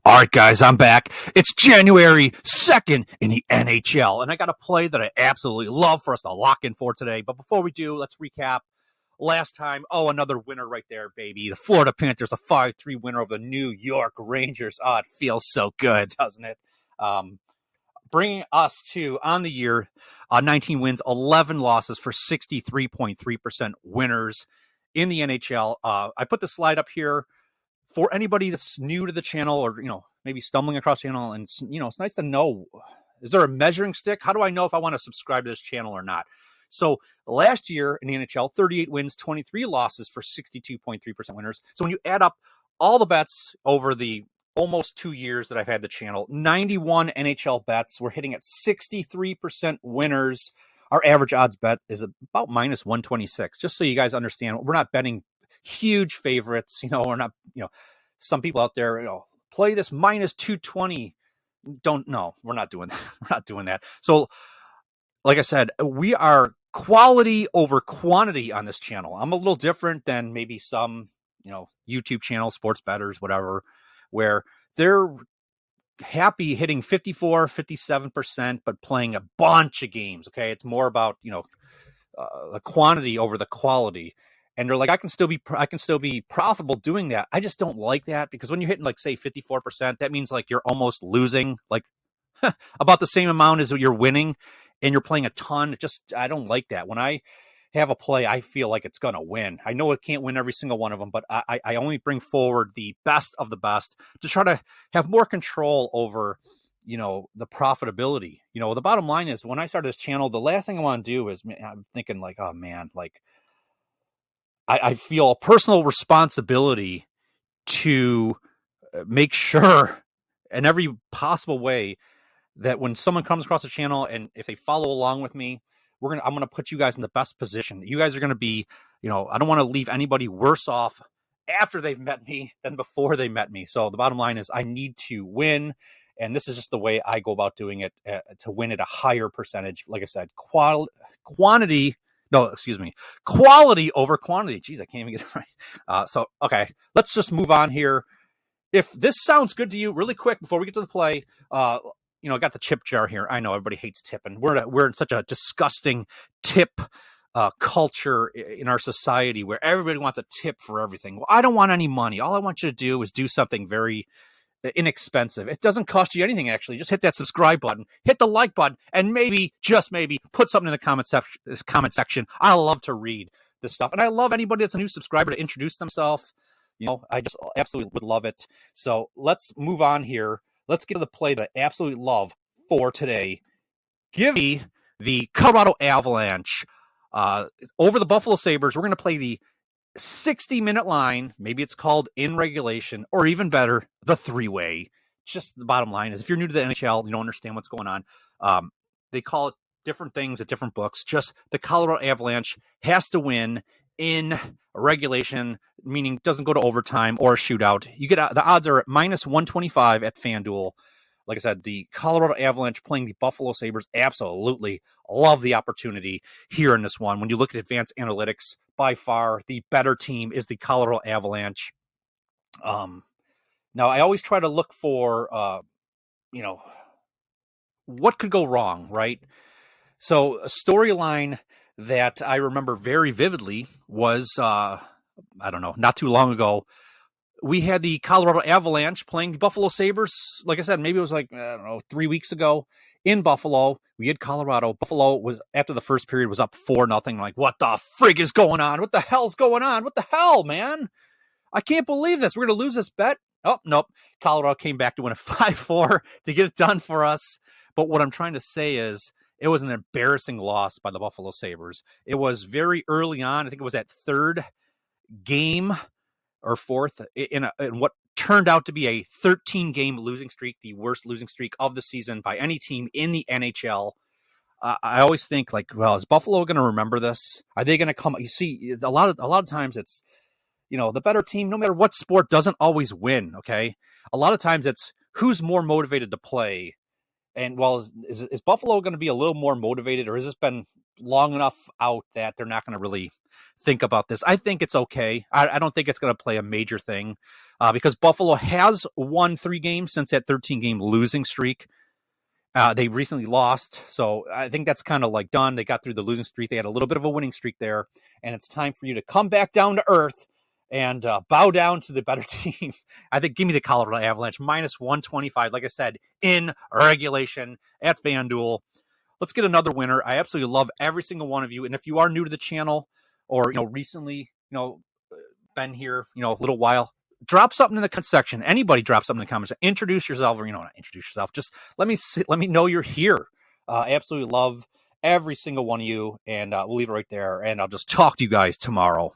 All right, guys, I'm back. It's January 2nd in the NHL, and I got a play that I absolutely love for us to lock in for today. But before we do, let's recap last time. Oh, another winner right there, baby. The Florida Panthers, a 5-3 winner over the New York Rangers. Oh, it feels so good, doesn't it? Bringing us to, on the year, 19 wins, 11 losses for 63.3% winners in the NHL. I put the slide up here for anybody that's new to the channel or, maybe stumbling across the channel. And, it's nice to know, is there a measuring stick? How do I know if I want to subscribe to this channel or not? So last year in the NHL, 38 wins, 23 losses for 62.3% winners. So when you add up all the bets over the almost 2 years that I've had the channel, 91 NHL bets, we're hitting at 63% winners. Our average odds bet is about minus 126. Just so you guys understand, we're not betting huge favorites. We're not, some people out there, play this minus 220. We're not doing that. We're not doing that. So like I said, we are quality over quantity on this channel. I'm a little different than maybe some, YouTube channels, sports bettors, whatever, where they're happy hitting 54, 57%, but playing a bunch of games. Okay. It's more about, the quantity over the quality. And they're like, I can still be profitable doing that. I just don't like that, because when you're hitting, like, say 54%, that means like you're almost losing like about the same amount as you're winning, and you're playing a ton. I don't like that. When I have a play, I feel like it's going to win. I know it can't win every single one of them, but I only bring forward the best of the best to try to have more control over, the profitability. The bottom line is, when I started this channel, the last thing I want to do is, I'm thinking like, oh man, like, I feel a personal responsibility to make sure in every possible way that when someone comes across the channel, and if they follow along with me, I'm going to put you guys in the best position. You guys are going to be, I don't want to leave anybody worse off after they've met me than before they met me. So the bottom line is, I need to win. And this is just the way I go about doing it, to win at a higher percentage. Like I said, quality over quantity. Jeez, I can't even get it right. Okay, let's just move on here. If this sounds good to you, really quick, before we get to the play, I got the tip jar here. I know everybody hates tipping. We're in such a disgusting tip culture in our society, where everybody wants a tip for everything. Well, I don't want any money. All I want you to do is do something very inexpensive. It doesn't cost you anything, actually. Just hit that subscribe button, hit the like button, and maybe, just maybe, put something in the comment section. I love to read this stuff, and I love anybody that's a new subscriber to introduce themselves. I just absolutely would love it. So let's move on here. Let's get to the play that I absolutely love for today. Give me the Colorado Avalanche over the Buffalo Sabres. We're going to play the 60-minute line. Maybe it's called in regulation, or even better, the three-way. Just the bottom line is, if you're new to the NHL, you don't understand what's going on. They call it different things at different books. Just the Colorado Avalanche has to win in regulation, meaning doesn't go to overtime or a shootout. You get the odds are at minus 125 at FanDuel. Like I said, the Colorado Avalanche playing the Buffalo Sabres, absolutely love the opportunity here in this one. When you look at advanced analytics, by far the better team is the Colorado Avalanche. Now, I always try to look for, what could go wrong, right? So a storyline that I remember very vividly was, not too long ago, we had the Colorado Avalanche playing the Buffalo Sabres. Like I said, maybe it was 3 weeks ago in Buffalo. We had Colorado. Buffalo was, after the first period, was up 4-0. Like, what the frig is going on? What the hell's going on? What the hell, man? I can't believe this. We're going to lose this bet. Oh, nope. Colorado came back to win a 5-4 to get it done for us. But what I'm trying to say is, it was an embarrassing loss by the Buffalo Sabres. It was very early on. I think it was that third game or fourth in what turned out to be a 13-game losing streak, the worst losing streak of the season by any team in the NHL. I always think, like, well, is Buffalo going to remember this? Are they going to come? You see, a lot of times it's, the better team, no matter what sport, doesn't always win. Okay, a lot of times it's who's more motivated to play. And well, is Buffalo going to be a little more motivated, or has this been long enough out that they're not going to really think about this? I think it's okay. I don't think it's going to play a major thing because Buffalo has won 3 games since that 13-game losing streak. They recently lost, so I think that's kind of like done. They got through the losing streak. They had a little bit of a winning streak there, and it's time for you to come back down to earth and bow down to the better team. I think give me the Colorado Avalanche minus 125, like I said, in regulation at FanDuel. Let's get another winner. I absolutely love every single one of you, and if you are new to the channel or recently been here a little while, drop something in the comment section. Anybody drop something in the comments. Introduce yourself, or not introduce yourself. Just let me know you're here. I absolutely love every single one of you, and we'll leave it right there. And I'll just talk to you guys tomorrow.